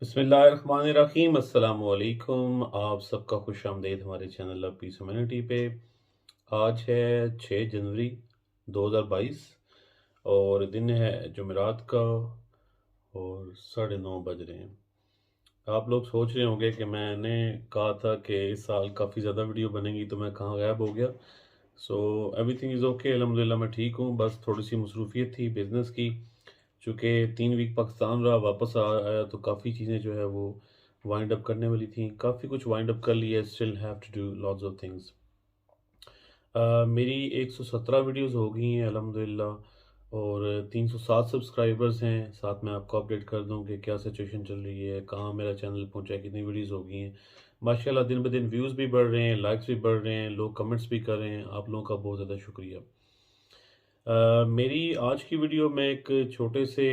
बिस्मिल्लाहिर्रहमानिर्रहीम अस्सलाम वालेकुम। आप सबका खुश आमदीद हमारे चैनल ऑफ पीस ह्यूमैनिटी पे। आज है 6 जनवरी 2022 और दिन है जुमेरात का और 9:30 बज रहे हैं। आप लोग सोच रहे होंगे कि मैंने कहा था कि इस साल काफ़ी ज़्यादा वीडियो बनेंगी तो मैं कहाँ गायब हो गया। सो एवरीथिंग इज़ ओके, अल्हम्दुलिल्लाह मैं ठीक हूँ। बस थोड़ी सी मसरूफियत थी बिज़नेस की, चूँकि 3 वीक पाकिस्तान रहा, वापस आया तो काफ़ी चीज़ें जो है वो वाइंड अप करने वाली थी। काफ़ी कुछ वाइंड अप कर लिया, still have to do lots of things. मेरी 117 वीडियोस हो गई हैं अल्हम्दुलिल्लाह और 307 सब्सक्राइबर्स हैं। साथ में आपको अपडेट कर दूं कि क्या सिचुएशन चल रही है, कहाँ मेरा चैनल पहुंचा है, कितनी वीडियोस हो गई हैं। माशाल्लाह दिन ब दिन व्यूज़ भी बढ़ रहे हैं, लाइक्स भी बढ़ रहे हैं, लोग कमेंट्स भी कर रहे हैं। आप लोगों का बहुत ज़्यादा शुक्रिया। मेरी आज की वीडियो में एक छोटे से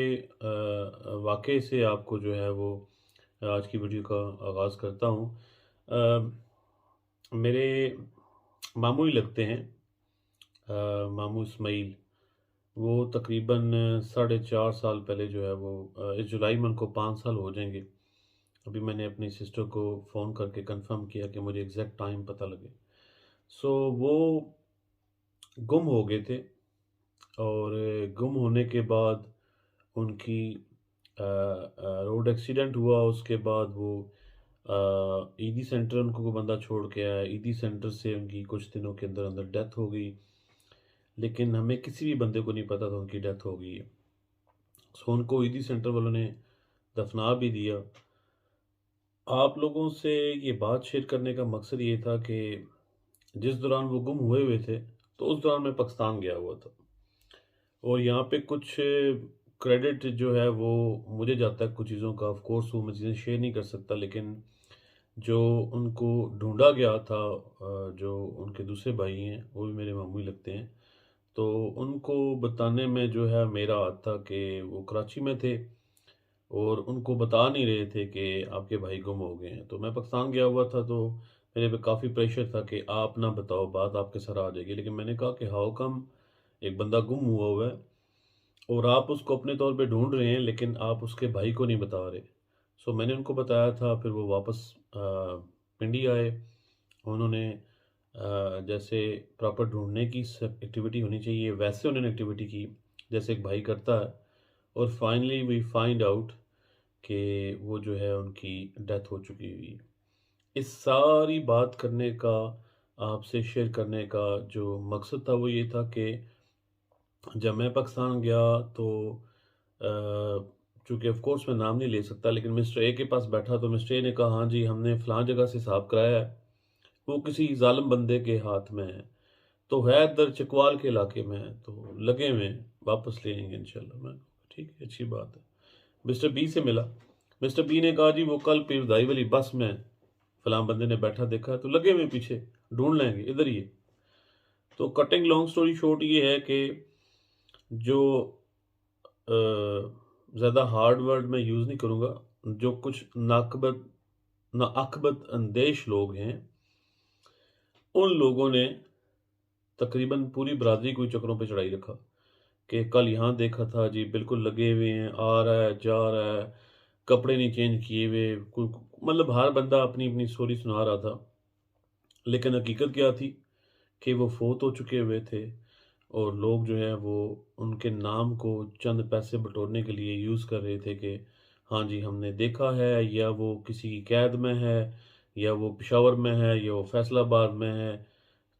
वाक़े से आपको जो है वो आज की वीडियो का आगाज़ करता हूँ। मेरे मामू ही लगते हैं, मामू इस्माइल। वो तकरीबन 4.5 साल पहले जो है वो इस जुलाई में उनको 5 साल हो जाएंगे। अभी मैंने अपनी सिस्टर को फ़ोन करके कंफर्म किया कि मुझे एग्जैक्ट टाइम पता लगे। सो वो गुम हो गए थे और गुम होने के बाद उनकी रोड एक्सीडेंट हुआ। उसके बाद वो ईदी सेंटर उनको कोई बंदा छोड़ के आया। ईदी सेंटर से उनकी कुछ दिनों के अंदर अंदर डेथ हो गई, लेकिन हमें किसी भी बंदे को नहीं पता था उनकी डेथ हो गई है। सो उनको ईदी सेंटर वालों ने दफना भी दिया। आप लोगों से ये बात शेयर करने का मकसद ये था कि जिस दौरान वो गुम हुए हुए थे तो उस दौरान मैं पाकिस्तान गया हुआ था और यहाँ पे कुछ क्रेडिट जो है वो मुझे जाता है कुछ चीज़ों का। ऑफ कोर्स वो मैं चीज़ें शेयर नहीं कर सकता, लेकिन जो उनको ढूंढा गया था, जो उनके दूसरे भाई हैं वो भी मेरे मामू ही लगते हैं, तो उनको बताने में जो है मेरा हाथ था कि वो कराची में थे और उनको बता नहीं रहे थे कि आपके भाई गुम हो गए हैं। तो मैं पाकिस्तान गया हुआ था तो मेरे पे काफ़ी प्रेशर था कि आप ना बताओ, बात आपके सर आ जाएगी। लेकिन मैंने कहा कि हाउ कम एक बंदा गुम हुआ है और आप उसको अपने तौर पे ढूंढ रहे हैं, लेकिन आप उसके भाई को नहीं बता रहे। सो मैंने उनको बताया था। फिर वो वापस पिंडी आए। उन्होंने जैसे प्रॉपर ढूंढने की एक्टिविटी होनी चाहिए वैसे उन्होंने एक्टिविटी की जैसे एक भाई करता है। और फाइनली वी फाइंड आउट कि वो जो है उनकी डेथ हो चुकी हुई। इस सारी बात करने का, आपसे शेयर करने का जो मकसद था वो ये था कि जब मैं पाकिस्तान गया तो चूँकि ऑफ कोर्स मैं नाम नहीं ले सकता, लेकिन मिस्टर ए के पास बैठा तो मिस्टर ए ने कहा हाँ जी हमने फ़लाँ जगह से हिसाब कराया है, वो किसी ज़ालिम बंदे के हाथ में है, तो है इधर चकवाल के इलाके में है, तो लगे हुए हैं, वापस ले आएँगे इंशाल्लाह। मैं ठीक है, अच्छी बात है। मिस्टर बी से मिला। मिस्टर बी ने कहा जी वो कल पीरदाई वाली बस में फ़लाँ बंदे ने बैठा देखा है, तो लगे हुए हैं पीछे, ढूँढ लेंगे, इधर ही है। तो कटिंग लॉन्ग स्टोरी शॉर्ट ये है कि जो ज़्यादा हार्ड वर्ड मैं यूज़ नहीं करूँगा, जो कुछ नाअक्बत अंदेश लोग हैं, उन लोगों ने तकरीबन पूरी बरादरी को ही चक्करों पे चढ़ाई रखा कि कल यहाँ देखा था जी, बिल्कुल लगे हुए हैं, आ रहा है, जा रहा है, कपड़े नहीं चेंज किए हुए, मतलब हर बंदा अपनी अपनी स्टोरी सुना रहा था। लेकिन हकीकत क्या थी कि वो फोत हो चुके हुए थे और लोग जो है वो उनके नाम को चंद पैसे बटोरने के लिए यूज़ कर रहे थे कि हाँ जी हमने देखा है, या वो किसी की कैद में है, या वो पेशावर में है, या वो फैसलाबाद में है।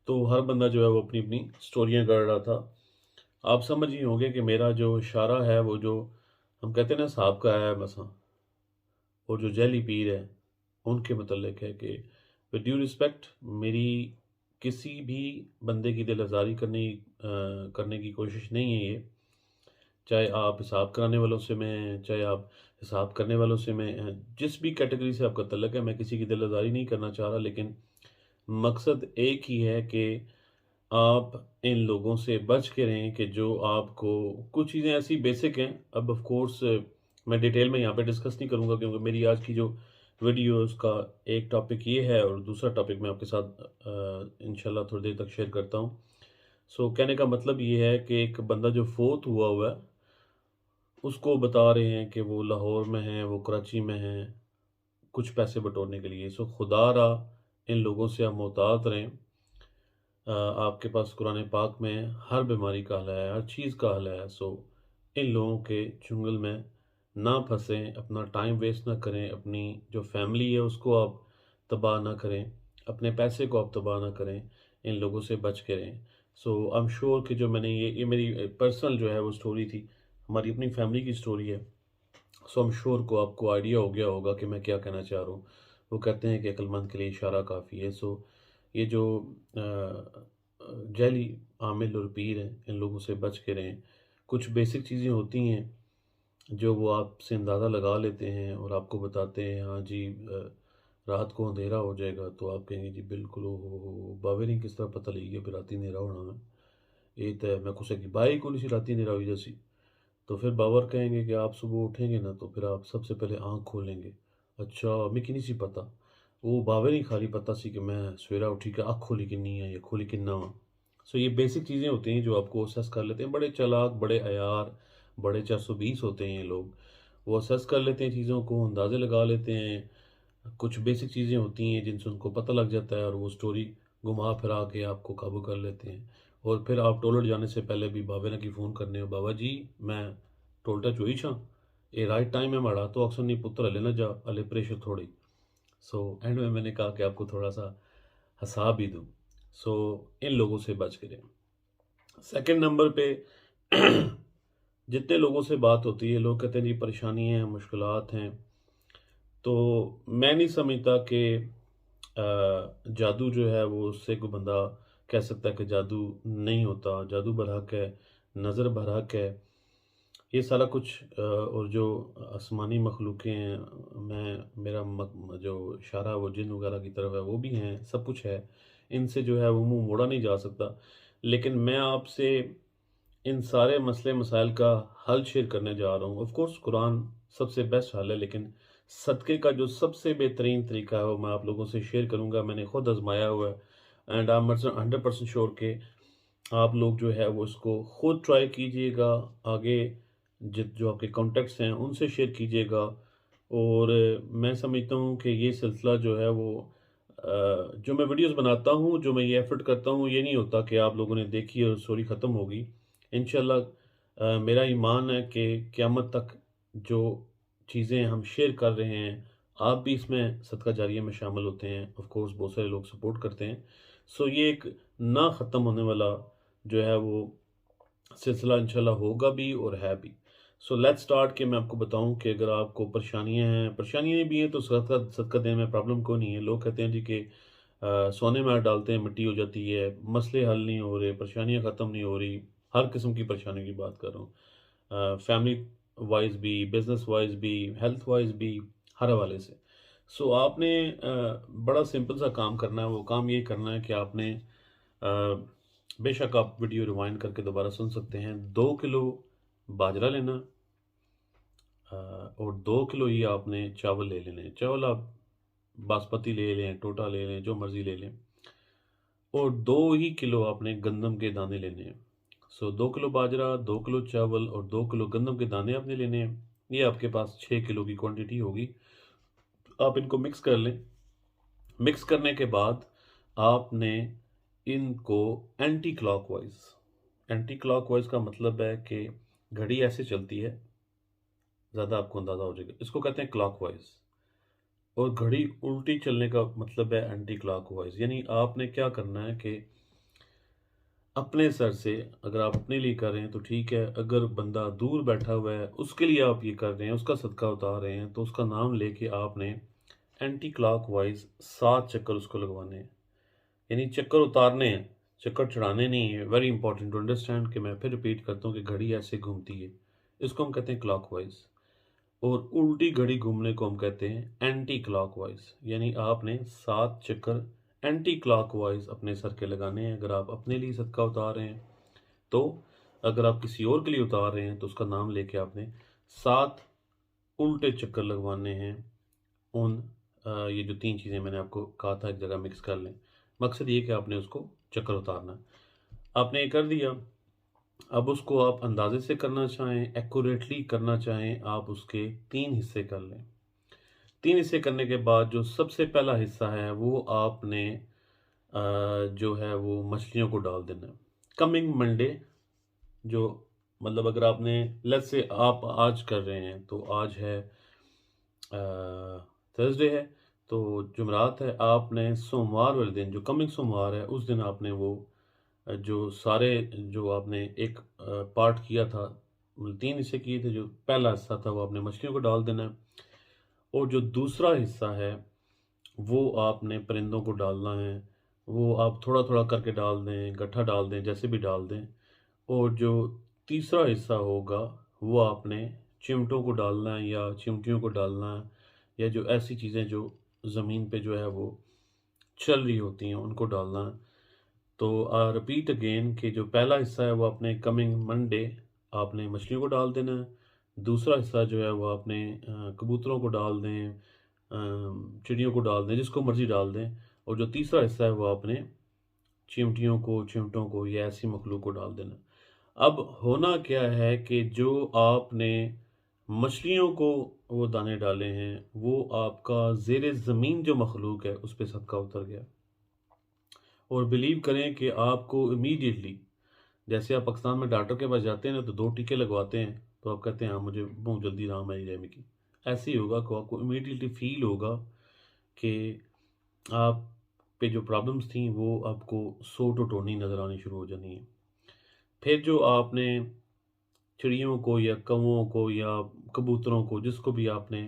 तो हर बंदा जो है वो अपनी अपनी स्टोरियाँ गढ़ रहा था। आप समझ ही होंगे कि मेरा जो इशारा है वो जो हम कहते हैं ना साहब का है मसा, और जो जैली पीर है उनके मतलब है कि विद ड्यू रिस्पेक्ट मेरी किसी भी बंदे की दिल आज़ारी करने की कोशिश नहीं है ये। चाहे आप हिसाब कराने वालों से मैं हैं, चाहे आप हिसाब करने वालों से मैं हैं, जिस भी कैटेगरी से आपका तल्लक है, मैं किसी की दिल आज़ारी नहीं करना चाह रहा। लेकिन मकसद एक ही है कि आप इन लोगों से बच के रहें कि जो आपको कुछ चीज़ें ऐसी बेसिक हैं। अब ऑफ कोर्स मैं डिटेल में यहाँ पे डिस्कस नहीं करूँगा क्योंकि मेरी आज की जो वीडियो है उसका एक टॉपिक ये है और दूसरा टॉपिक मैं आपके साथ इंशाल्लाह थोड़ी देर तक शेयर करता हूँ। सो कहने का मतलब ये है कि एक बंदा जो फोत हुआ हुआ है उसको बता रहे हैं कि वो लाहौर में हैं, वो कराची में हैं, कुछ पैसे बटोरने के लिए। सो खुदारा इन लोगों से आप मोहतात रहें। आपके पास कुरान पाक में हर बीमारी का हल है, हर चीज़ का हल है। सो इन लोगों के चुंगल में ना फंसें, अपना टाइम वेस्ट ना करें, अपनी जो फैमिली है उसको आप तबाह ना करें, अपने पैसे को आप तबाह ना करें, इन लोगों से बच के रहें। सो आई एम श्योर कि जो मैंने ये मेरी पर्सनल जो है वो स्टोरी थी, हमारी अपनी फैमिली की स्टोरी है। सो आई एम श्योर को आपको आइडिया हो गया होगा कि मैं क्या कहना चाह रहा हूँ। वो कहते हैं कि अक्लमंद के लिए इशारा काफ़ी है। सो ये जो जैली आमिल और पीर हैं, इन लोगों से बच के रहें। कुछ बेसिक चीज़ें होती हैं जो वो आपसे अंदाज़ा लगा लेते हैं और आपको बताते हैं, हाँ जी रात को अंधेरा हो जाएगा, तो आप कहेंगे जी बिल्कुल, ओ बावे नहीं किस तरह पता लगी गया फिर राती अंधेरा होना है, ये तो है मैं कुछ की बाई को नहीं राती अंधेरा हुई जैसी। तो फिर बाबर कहेंगे कि आप सुबह उठेंगे ना तो फिर आप सबसे पहले आँख खोलेंगे। अच्छा मिकी नहीं सी पता, वो बावे नहीं खाली पता सी कि मैं सवेरा उठी के अख खोली किन्नी है या खोली किन्ना वा। सो ये बेसिक चीज़ें होती हैं जो आपको असेस कर लेते हैं। बड़े चालाक, बड़े अयार, बड़े 420 होते हैं ये लोग। वो असेस कर लेते हैं चीज़ों को, अंदाज़े लगा लेते हैं। कुछ बेसिक चीज़ें होती हैं जिनसे उनको पता लग जाता है और वो स्टोरी घुमा फिरा के आपको काबू कर लेते हैं। और फिर आप टॉयलेट जाने से पहले भी बाबे ने की फ़ोन करने हो, बाबा जी मैं टॉयलेट चोई छा, ये राइट टाइम है माड़ा तो अक्सर नहीं पुत्र हले ना जा, हले प्रेशर थोड़ी। सो एंड में मैंने कहा कि आपको थोड़ा सा हँसा भी दूँ। सो इन लोगों से बच के रहें। सेकंड नंबर पे जितने लोगों से बात होती है, लोग कहते हैं जी परेशानी है, मुश्किलात हैं। तो मैं नहीं समझता कि जादू जो है वो उससे कोई बंदा कह सकता है कि जादू नहीं होता। जादू बरहक है, नज़र बरहक है, ये सारा कुछ और जो आसमानी मखलूक़ें हैं, मैं मेरा जो इशारा वो जिन वगैरह की तरफ है वो भी हैं, सब कुछ है। इनसे जो है वो मुँह मोड़ा नहीं जा सकता। लेकिन मैं आपसे इन सारे मसले मसाइल का हल शेयर करने जा रहा हूँ। ऑफ़ कोर्स कुरान सबसे बेस्ट हल है, लेकिन सदक़े का जो सबसे बेहतरीन तरीका है वो मैं आप लोगों से शेयर करूँगा। मैंने खुद आज़माया हुआ है एंड आई एम 100% श्योर कि आप लोग जो है वो इसको खुद ट्राई कीजिएगा। आगे जो आपके कॉन्टैक्ट्स हैं उनसे शेयर कीजिएगा। और मैं समझता हूँ कि ये सिलसिला जो है वो जो मैं वीडियोस बनाता हूँ, जो मैं ये एफ़र्ट करता हूँ, ये नहीं होता कि आप लोगों ने देखी और स्टोरी ख़त्म हो गई। इंशाल्लाह मेरा ईमान है कि क़यामत तक जो चीज़ें हम शेयर कर रहे हैं, आप भी इसमें सदका जारिया में शामिल होते हैं। ऑफ़ कोर्स बहुत सारे लोग सपोर्ट करते हैं। सो ये एक ना ख़त्म होने वाला जो है वो सिलसिला इंशाल्लाह होगा भी और है भी। सो लेट्स स्टार्ट कि मैं आपको बताऊँ कि अगर आपको परेशानियाँ भी हैं तो सदका सदका देने में प्रॉब्लम क्यों नहीं है। लोग कहते हैं जी कि सोने में हाथ डालते हैं मिट्टी हो जाती है, मसले हल नहीं हो रहे, परेशानियाँ ख़त्म नहीं हो रही। हर किस्म की परेशानी की बात कर रहा हूँ। फैमिली वाइज़ भी, बिज़नेस वाइज़ भी, हेल्थ वाइज़ भी, हर हवाले से। सो आपने बड़ा सिंपल सा काम करना है। वो काम ये करना है कि आपने बेशक आप वीडियो रिवाइंड करके दोबारा सुन सकते हैं। 2 किलो बाजरा लेना और 2 किलो ही आपने चावल ले लेने हैं। चावल आप बासमती ले लें, टोटा ले लें, जो मर्ज़ी ले लें। और 2 ही किलो आपने गंदम के दाने लेने हैं। सो 2 किलो बाजरा, 2 किलो चावल और 2 किलो गंदम के दाने आपने लेने हैं। ये आपके पास 6 किलो की क्वांटिटी होगी। आप इनको मिक्स कर लें। मिक्स करने के बाद आपने इनको एंटी क्लॉकवाइज़ का मतलब है कि घड़ी ऐसे चलती है, ज़्यादा आपको अंदाज़ा हो जाएगा। इसको कहते हैं क्लॉकवाइज़। और घड़ी उल्टी चलने का मतलब है एंटी क्लॉकवाइज़। यानी आपने क्या करना है कि अपने सर से, अगर आप अपने लिए कर रहे हैं तो ठीक है, अगर बंदा दूर बैठा हुआ है उसके लिए आप ये कर रहे हैं, उसका सदका उतार रहे हैं, तो उसका नाम लेके आपने एंटी क्लॉकवाइज़ 7 चक्कर उसको लगवाने हैं। यानी चक्कर उतारने हैं, चक्कर चढ़ाने नहीं है। वेरी इंपॉर्टेंट टू अंडरस्टैंड कि मैं फिर रिपीट करता हूँ कि घड़ी ऐसे घूमती है, इसको हम कहते हैं क्लॉकवाइज। और उल्टी घड़ी घूमने को हम कहते हैं एंटी क्लॉकवाइज। यानी आपने 7 चक्कर एंटी क्लॉकवाइज अपने सर के लगाने हैं अगर आप अपने लिए सदका उतार रहे हैं। तो अगर आप किसी और के लिए उतार रहे हैं तो उसका नाम लेके आपने 7 उल्टे चक्कर लगवाने हैं। उन ये जो 3 चीज़ें मैंने आपको कहा था एक जगह मिक्स कर लें। मकसद ये कि आपने उसको चक्कर उतारना है। आपने ये कर दिया। अब उसको आप अंदाज़े से करना चाहें, एक्यूरेटली करना चाहें, आप उसके 3 हिस्से कर लें। 3 हिस्से करने के बाद जो सबसे पहला हिस्सा है वो आपने जो है वो मछलियों को डाल देना है। कमिंग मंडे जो मतलब अगर आपने लेट्स से आप आज कर रहे हैं तो आज है थर्सडे है, तो जुमेरात है, आपने सोमवार वाले दिन जो कमिंग सोमवार है उस दिन आपने वो जो सारे जो आपने एक पार्ट किया था, मतलब 3 हिस्से किए थे, जो पहला हिस्सा था वो आपने मछलियों को डाल देना है और जो दूसरा हिस्सा है वो आपने परिंदों को डालना है। वो आप थोड़ा-थोड़ा करके डाल दें, इकट्ठा डाल दें, जैसे भी डाल दें। और जो तीसरा हिस्सा होगा वो आपने चिमटों को डालना है या चिमटियों को डालना है या जो ऐसी चीज़ें जो ज़मीन पे जो है वो चल रही होती हैं उनको डालना है। तो रिपीट अगेन कि जो पहला हिस्सा है वो आपने कमिंग मंडे आपने मछलियों को डाल देना है। दूसरा हिस्सा जो है वो आपने कबूतरों को डाल दें, चिड़ियों को डाल दें, जिसको मर्ज़ी डाल दें। और जो तीसरा हिस्सा है वो आपने चिमटियों को, चिमटों को या ऐसी मखलूक को डाल देना। अब होना क्या है कि जो आपने मछलियों को वो दाने डाले हैं, वो आपका ज़ेरे ज़मीन जो मखलूक है, उस पे सदका उतर गया। और बिलीव करें कि आपको इमीडिएटली जैसे आप पाकिस्तान में डॉक्टर के पास जाते हैं ना, तो 2 टीके लगवाते हैं, तो आप कहते हैं, "हाँ, मुझे बहुत जल्दी आराम आ जाए मेकी।" ऐसे ही होगा कि आपको इमीडिएटली फ़ील होगा कि आप पे जो प्रॉब्लम्स थी, वो आपको सौ टुटोनी नज़र आनी शुरू हो जानी है। फिर जो आपने चिड़ियों को या कौवों को या कबूतरों को जिसको भी आपने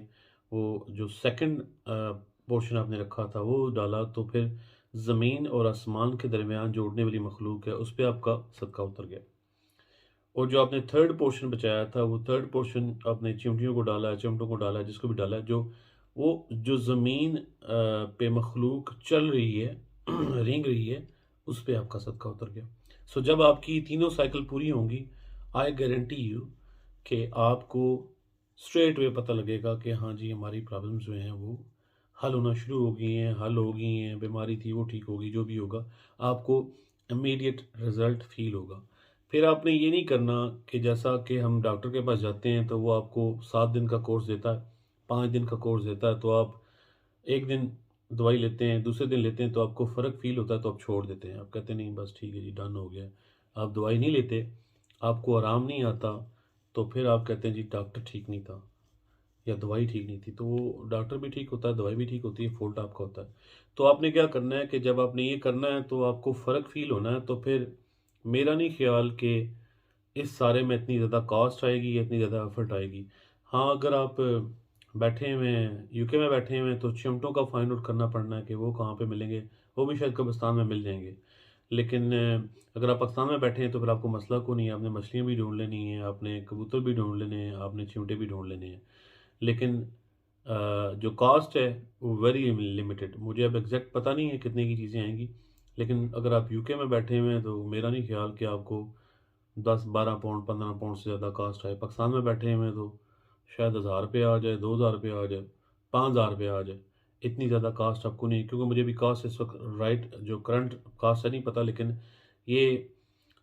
वो जो सेकंड पोर्शन आपने रखा था वो डाला तो फिर ज़मीन और आसमान के दरमियान जो उड़ने वाली मखलूक है उस पे आपका सदका उतर गया। और जो आपने थर्ड पोर्शन बचाया था वो थर्ड पोर्शन आपने चिमटियों को डाला है, चिमटों को डाला है, जिसको भी डाला है, जो वो जो ज़मीन पे मखलूक चल रही है रेंग रही है उस पे आपका सदका उतर गया। सो जब आपकी तीनों साइकिल पूरी होंगी, आई गारंटी यू कि आपको स्ट्रेट वे पता लगेगा कि हाँ जी, हमारी प्रॉब्लम्स जो हैं वो हल होना शुरू हो गई हैं, हल हो गई हैं, बीमारी थी वो ठीक होगी, जो भी होगा, आपको इमीडिएट रिज़ल्ट फ़ील होगा। फिर आपने ये नहीं करना कि जैसा कि हम डॉक्टर के पास जाते हैं तो वो आपको 7 दिन का कोर्स देता है, 5 दिन का कोर्स देता है, तो आप 1 दिन दवाई लेते हैं, दूसरे दिन लेते हैं तो आपको फ़र्क फ़ील होता है तो आप छोड़ देते हैं। आप कहते हैं नहीं बस ठीक है जी, डन हो गया। आप दवाई नहीं लेते, आपको आराम नहीं आता, तो फिर आप कहते हैं जी डॉक्टर ठीक नहीं था या दवाई ठीक नहीं थी। तो वो डॉक्टर भी ठीक होता है, दवाई भी ठीक होती है, फ़ॉल्ट आपका होता है। तो आपने क्या करना है कि जब आपने ये करना है तो आपको फ़र्क फ़ील होना है, तो फिर मेरा नहीं ख़्याल कि इस सारे में इतनी ज़्यादा कॉस्ट आएगी या इतनी ज़्यादा एफ़र्ट आएगी। हाँ, अगर आप बैठे हुए हैं, यूके में बैठे हुए हैं तो चिमटों का फाइंड आउट करना पड़ना है कि वो कहाँ पे मिलेंगे, वो भी शायद कब्रिस्तान में मिल जाएँगे। लेकिन अगर आप पाकिस्तान में बैठे हैं तो फिर आपको मसला को नहीं है, आपने मछलियाँ भी ढूँढ लेनी है, आपने कबूतर भी ढूँढ लेने हैं, आपने चिमटे भी ढूँढ लेने हैं। लेकिन जो कॉस्ट है वो वेरी लिमिटेड, मुझे अब एग्ज़ैक्ट पता नहीं है कितने की चीज़ें आएँगी। लेकिन अगर आप यूके में बैठे हुए हैं तो मेरा नहीं ख़्याल कि आपको 10-12 पाउंड, 15 पाउंड से ज़्यादा कॉस्ट आए। पाकिस्तान में बैठे हुए हैं तो शायद ₹1000 आ जाए, ₹2000 आ जाए, ₹5000 आ जाए। इतनी ज़्यादा कॉस्ट आपको नहीं, क्योंकि मुझे भी कॉस्ट इस वक़्त राइट जो करंट कॉस्ट है नहीं पता, लेकिन ये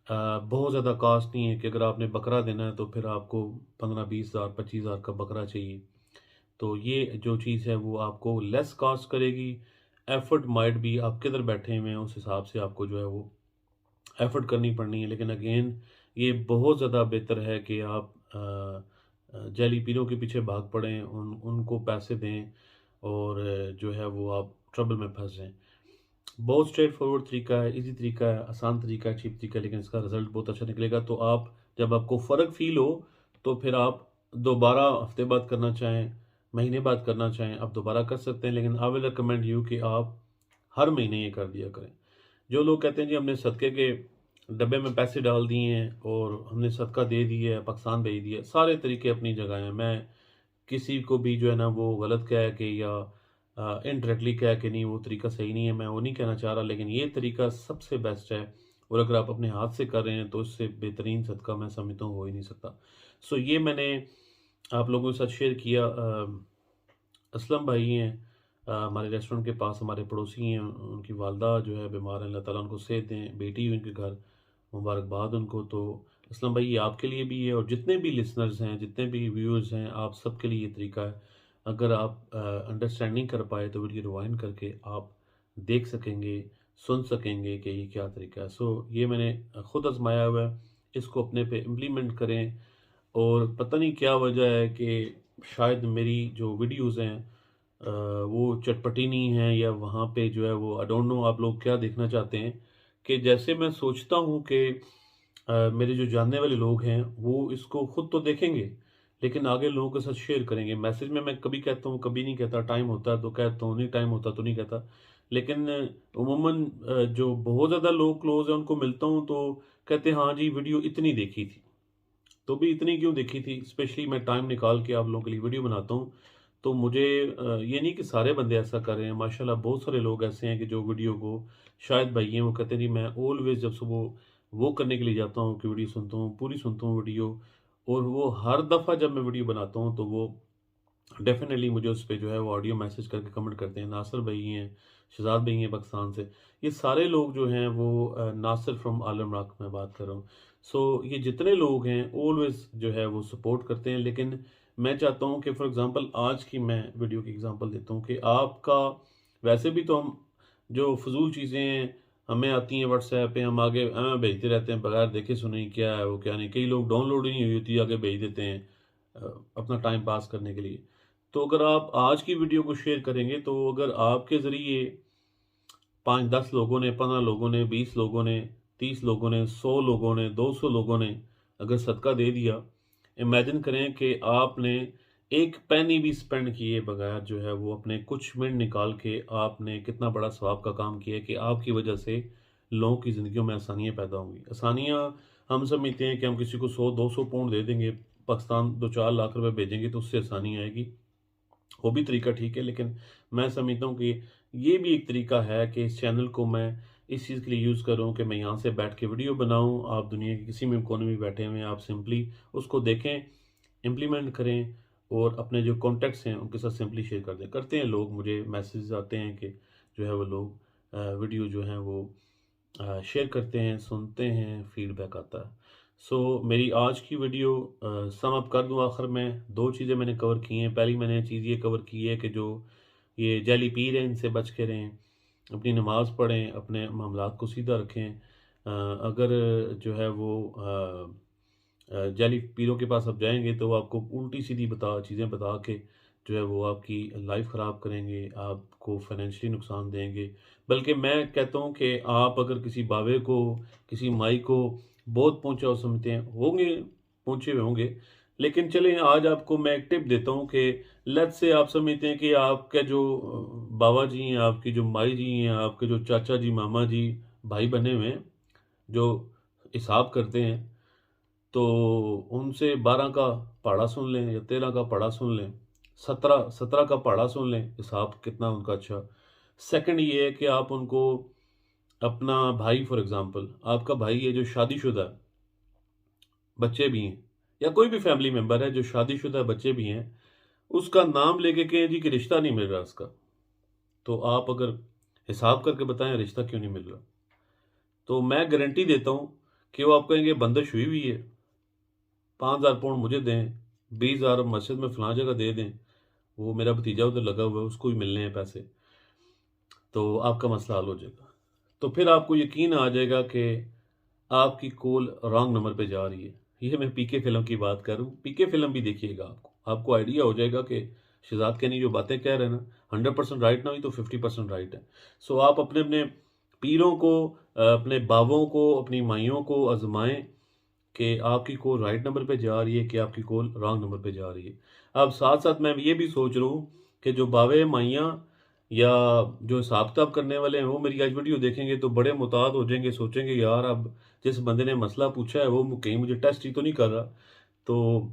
बहुत ज़्यादा कॉस्ट नहीं है कि अगर आपने बकरा देना है तो फिर आपको 15-20 हज़ार 25 हज़ार का बकरा चाहिए। तो ये जो चीज़ है वो आपको लेस कॉस्ट करेगी। एफर्ट माइट भी आप किधर बैठे हुए हैं उस हिसाब से आपको जो है वो एफर्ट करनी पड़नी है। लेकिन अगेन ये बहुत ज़्यादा बेहतर है कि आप जैली पीरों के पीछे भाग पड़ें, उनको पैसे दें और जो है वो आप ट्रबल में फँस जाएँ। बहुत स्ट्रेट फॉरवर्ड तरीका है, ईज़ी तरीका है, आसान तरीका है, चीप तरीका है, लेकिन इसका रिज़ल्ट बहुत अच्छा निकलेगा। तो आप जब आपको फ़र्क फ़ील हो, तो फिर आप दोबारा हफ़्ते बाद करना चाहें, महीने बाद करना चाहें, आप दोबारा कर सकते हैं। लेकिन आई विल रिकमेंड यू कि आप हर महीने ये कर दिया करें। जो लोग कहते हैं जी हमने सदक़े के डब्बे में पैसे डाल दिए हैं और हमने सदका दे दिया है, पाकिस्तान भेज दिया है, सारे तरीके अपनी जगह हैं। मैं किसी को भी जो है ना वो गलत कह के या इनडायरेक्टली कह के नहीं, वो तरीका सही नहीं है, मैं वो नहीं कहना चाह रहा, लेकिन ये तरीका सबसे बेस्ट है। और अगर आप अपने हाथ से कर रहे हैं तो इससे बेहतरीन सदका मैं समझता हूँ हो ही नहीं सकता। सो ये मैंने आप लोगों के साथ शेयर किया। असलम भाई हैं, हमारे रेस्टोरेंट के पास हमारे पड़ोसी हैं, उनकी वालदा जो है बीमार है, अल्लाह ताला उनको सेहत दें, बेटी हुई उनके घर, मुबारकबाद उनको। तो असलम भाई, ये आपके लिए भी है और जितने भी लिसनर्स हैं, जितने भी व्यूअर्स हैं, आप सबके लिए ये तरीका है। अगर आप अंडरस्टैंडिंग कर पाए तो वीडियो रिवाइंड करके आप देख सकेंगे, सुन सकेंगे कि ये क्या तरीका है। सो ये मैंने खुद आजमाया हुआ है, इसको अपने पे इम्प्लीमेंट करें। और पता नहीं क्या वजह है कि शायद मेरी जो वीडियोज़ हैं वो चटपटी नहीं है, या वहाँ पे जो है वो आई डोंट नो आप लोग क्या देखना चाहते हैं। कि जैसे मैं सोचता हूँ कि मेरे जो जानने वाले लोग हैं वो इसको खुद तो देखेंगे, लेकिन आगे लोगों के साथ शेयर करेंगे। मैसेज में मैं कभी कहता हूँ, कभी नहीं कहता। टाइम होता है तो कहता हूँ, नहीं टाइम होता तो नहीं कहता। लेकिन उमूमन जो बहुत ज़्यादा लोग क्लोज़ हैं उनको मिलता हूँ तो कहते हैं हाँ जी वीडियो इतनी देखी थी। तो भी इतनी क्यों देखी थी? स्पेशली मैं टाइम निकाल के आप लोगों के लिए वीडियो बनाता हूँ। तो मुझे ये नहीं कि सारे बंदे ऐसा कर रहे हैं, माशाल्लाह बहुत सारे लोग ऐसे हैं कि जो वीडियो को शायद भाई हैं, वो कहते हैं जी मैं ऑलवेज़ जब सुबह वो करने के लिए जाता हूँ कि वीडियो सुनता हूँ, पूरी सुनता हूँ वीडियो। और वो हर दफ़ा जब मैं वीडियो बनाता हूँ तो वो डेफ़िनेटली मुझे उस पे जो है वो ऑडियो मैसेज करके कमेंट करते हैं। नासिर भाई हैं, शहज़ाद भाई हैं पाकिस्तान से। ये सारे लोग जो हैं वो नासिर फ्रॉम आलम राख मैं बात कर रहा हूँ। सो ये जितने लोग हैं ऑलवेज़ जो है वो सपोर्ट करते हैं। लेकिन मैं चाहता हूँ कि फ़ॉर एग्ज़ाम्पल आज की मैं वीडियो की एग्ज़ाम्पल देता हूँ कि आपका वैसे भी तो हम जो फ़िज़ूल चीज़ें हमें आती हैं व्हाट्सऐप पे, हम आगे भेजते रहते हैं बगैर देखे सुने ही क्या है वो क्या नहीं। कई लोग डाउनलोड ही नहीं हुई होती, आगे भेज देते हैं अपना टाइम पास करने के लिए। तो अगर आप आज की वीडियो को शेयर करेंगे तो अगर आपके ज़रिए 5-10 लोगों ने, 15 लोगों ने, 20 लोगों ने, 30 लोगों ने, 100 लोगों ने, 200 लोगों ने अगर सदका दे दिया, इमेजिन करें कि आपने एक पेनी भी स्पेंड किए बगैर जो है वो अपने कुछ मिनट निकाल के आपने कितना बड़ा सवाब का काम किया है कि आपकी वजह से लोगों की ज़िंदगियों में आसानियाँ पैदा होंगी। आसानियाँ हम समझते हैं कि हम किसी को 100-200 पाउंड दे देंगे, पाकिस्तान 2-4 लाख रुपए भेजेंगे तो उससे आसानी आएगी। वो भी तरीका ठीक है, लेकिन मैं समझता हूँ कि ये भी एक तरीका है कि इस चैनल को मैं इस चीज़ के लिए यूज़ कर रहा हूँ कि मैं यहाँ से बैठ के वीडियो बनाऊँ। आप दुनिया के किसी भी कोने में बैठे हुए हैं, आप सिंपली उसको देखें, इम्प्लीमेंट करें और अपने जो कॉन्टैक्ट्स हैं उनके साथ सिंपली शेयर कर दें। करते हैं लोग, मुझे मैसेजेस आते हैं कि जो है वो लोग वीडियो जो हैं वो शेयर करते हैं, सुनते हैं, फीडबैक आता है। सो मेरी आज की वीडियो सम अप कर दूँ आखिर में, 2 चीज़ें मैंने कवर की हैं। पहली मैंने चीज़ ये कवर की है कि जो ये जेली पीर हैं इनसे बच के रहें, अपनी नमाज़ पढ़ें, अपने मामलात को सीधा रखें। अगर जो है वो जाली पीरों के पास आप जाएँगे तो वो आपको उल्टी-सीधी चीज़ें बता के जो है वो आपकी लाइफ़ ख़राब करेंगे, आपको फ़ाइनेंशियली नुकसान देंगे। बल्कि मैं कहता हूँ कि आप अगर किसी बाबे को, किसी माई को बहुत पहुँचा हुआ समझते हैं, होंगे, पहुँचे हुए होंगे। लेकिन चलें आज आपको मैं एक टिप देता हूँ कि लेट्स से आप समझते हैं कि आपके जो बाबा जी हैं, आपकी जो माई जी हैं, आपके जो चाचा जी, मामा जी, भाई बने हुए हैं, जो हिसाब करते हैं, तो उनसे 12 का पहाड़ा सुन लें या 13 का पहाड़ा सुन लें, 17 का पहाड़ा सुन लें, हिसाब कितना उनका अच्छा। सेकंड ये है कि आप उनको अपना भाई फॉर एग्ज़ाम्पल, आपका भाई है जो शादीशुदा है, बच्चे भी हैं, या कोई भी फैमिली मेंबर है जो शादीशुदा है, बच्चे भी हैं, उसका नाम लेके कहें जी कि रिश्ता नहीं मिल रहा उसका, तो आप अगर हिसाब करके बताएँ रिश्ता क्यों नहीं मिल रहा, तो मैं गारंटी देता हूँ कि वो आपको कहेंगे बंदिश हुई हुई है, 5,000 पाउंड मुझे दें, 20,000 मस्जिद में फलां जगह दे दें, वो मेरा भतीजा उधर लगा हुआ है, उसको भी मिलने हैं पैसे, तो आपका मसला हल हो जाएगा। तो फिर आपको यकीन आ जाएगा कि आपकी कॉल रॉन्ग नंबर पे जा रही है। ये मैं पीके फ़िल्म की बात कर रहा हूँ, पीके फ़िल्म भी देखिएगा आपको। आपको आइडिया हो जाएगा कि शहज़ाद कैनी जो बातें कह रहे हैं ना, 100% राइट ना हुई तो 50% राइट है। सो आप अपने-अपने पीरों को अपने बाबों को, अपनी माइयों को आज़माएँ कि आपकी कॉल राइट नंबर पे जा रही है कि आपकी कॉल रॉन्ग नंबर पे जा रही है। अब साथ-साथ मैं ये भी सोच रहा हूँ कि जो बाबे, माइयाँ या जो हिसाब-किताब करने वाले हैं, वो मेरी आज वीडियो देखेंगे तो बड़े मुताद हो जाएँगे, सोचेंगे यार अब जिस बंदे ने मसला पूछा है वो कहीं मुझे टेस्ट ही तो नहीं कर रहा। तो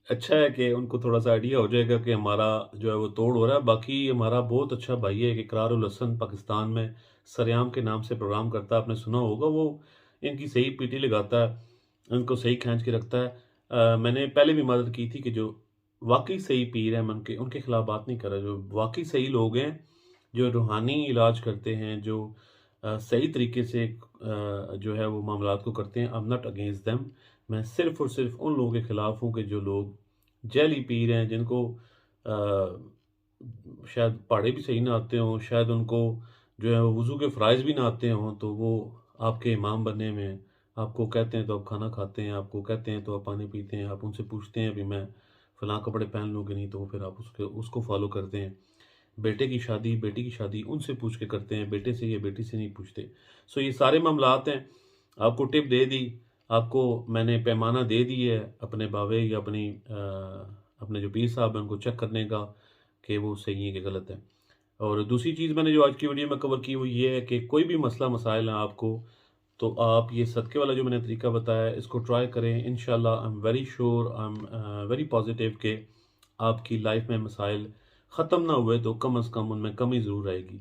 अच्छा है कि उनको थोड़ा-सा आइडिया हो जाएगा कि हमारा जो है वो तोड़ हो रहा है। बाकी हमारा बहुत अच्छा भाई है कि इकरारुल हसन पाकिस्तान में सरेआम के नाम से प्रोग्राम करता है, आपने सुना होगा। वो इनकी सही पीटी लगाता है, इनको सही खींच के रखता है। मैंने पहले भी मदद की थी कि जो वाक़ई सही पीर हैं, मैं उनके उनके खिलाफ बात नहीं कर रहा, जो वाक़ई सही लोग हैं, जो रूहानी इलाज करते हैं, जो सही तरीके से जो है वो मामलात को करते हैं, I am not against them. मैं सिर्फ़ और सिर्फ़ उन लोगों के ख़िलाफ़ हूँ कि जो लोग जैली पी रहे हैं, जिनको शायद पहाड़े भी सही ना आते हों, शायद उनको जो है वो वुज़ू के फ़राइज़ भी ना आते हों, तो वो आपके इमाम बनने में आपको कहते हैं तो आप खाना खाते हैं, आपको कहते हैं तो आप पानी पीते हैं, आप उनसे पूछते हैं अभी मैं फ़लाँ कपड़े पहन लूँ कि नहीं, तो फिर आप उसको फ़ॉलो करते हैं। बेटे की शादी, बेटी की शादी उनसे पूछ के करते हैं, बेटे से या बेटी से नहीं पूछते। सो ये सारे मामलात हैं, आपको टिप दे दी, आपको मैंने पैमाना दे दी है अपने बावे या अपने जो पीर साहब हैं उनको चेक करने का कि वो सही है कि गलत है। और दूसरी चीज़ मैंने जो आज की वीडियो में कवर की वो ये है कि कोई भी मसला मसाइल है आपको, तो आप ये सदक़े वाला जो मैंने तरीका बताया है इसको ट्राई करें। इंशाअल्लाह I am very sure, I am very positive कि आपकी लाइफ़ में मसाइल ख़त्म ना हुए तो कम से कम उनमें कमी ज़रूर आएगी।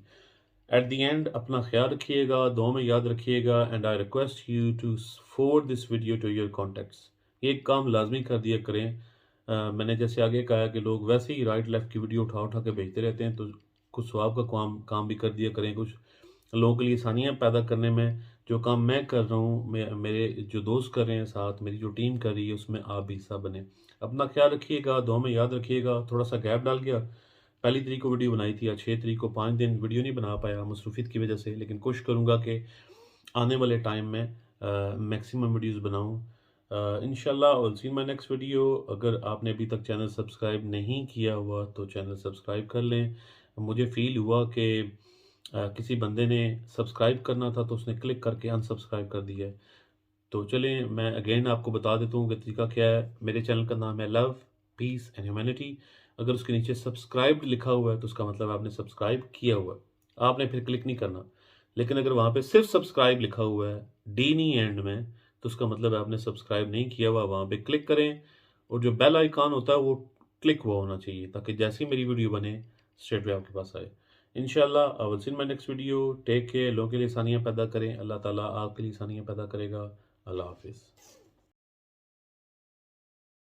एट द एंड अपना ख़्याल रखिएगा, दुआ में याद रखिएगा and I request you to forward this video to your contacts. ये काम लाज़मी कर दिया करें। मैंने जैसे आगे कहा कि लोग वैसे ही राइट लेफ़्ट की वीडियो उठा के भेजते रहते हैं, तो कुछ सवाब का काम काम भी कर दिया करें, कुछ लोगों के लिए आसानियाँ पैदा करने में जो काम मैं कर रहा हूँ, मेरे जो दोस्त कर रहे हैं साथ, मेरी जो टीम कर रही है उसमें आप भी हिस्सा बनें। अपना ख़्याल रखिएगा, दुआ में याद रखिएगा। थोड़ा-सा गैप डाल गया, पहली तारीख को वीडियो बनाई थी, आज 6 तारीख को 5 दिन वीडियो नहीं बना पाया मसरूफ़ियत की वजह से, लेकिन कोशिश करूँगा कि आने वाले टाइम में मैक्सिमम वीडियोज़ बनाऊँ। इंशाअल्लाह I will see in my next video. अगर आपने अभी तक चैनल सब्सक्राइब नहीं किया हुआ तो चैनल सब्सक्राइब कर लें। मुझे फ़ील हुआ कि किसी बंदे ने सब्सक्राइब करना था तो उसने क्लिक करके अनसब्सक्राइब कर दिया है। तो चलें मैं अगेन आपको बता देता हूँ कि तरीका क्या है। मेरे चैनल का नाम है लव, पीस एंड ह्यूमैनिटी। अगर उसके नीचे सब्सक्राइब्ड लिखा हुआ है तो उसका मतलब आपने सब्सक्राइब किया हुआ है। आपने फिर क्लिक नहीं करना। लेकिन अगर वहाँ पे सिर्फ़ सब्सक्राइब लिखा हुआ है, डी नहीं एंड में, तो उसका मतलब है आपने सब्सक्राइब नहीं किया हुआ। वहाँ पे क्लिक करें और जो बेल आइकॉन होता है वो क्लिक हुआ होना चाहिए ताकि जैसे ही मेरी वीडियो बने स्ट्रेट वे आपके पास आए। इंशाअल्लाह I will see in my next video. Take care. लोगों के लिए आसानियाँ पैदा करें। अल्लाह ताला आपके लिए आसानियाँ पैदा करेगा। अल्लाह हाफ़िज़।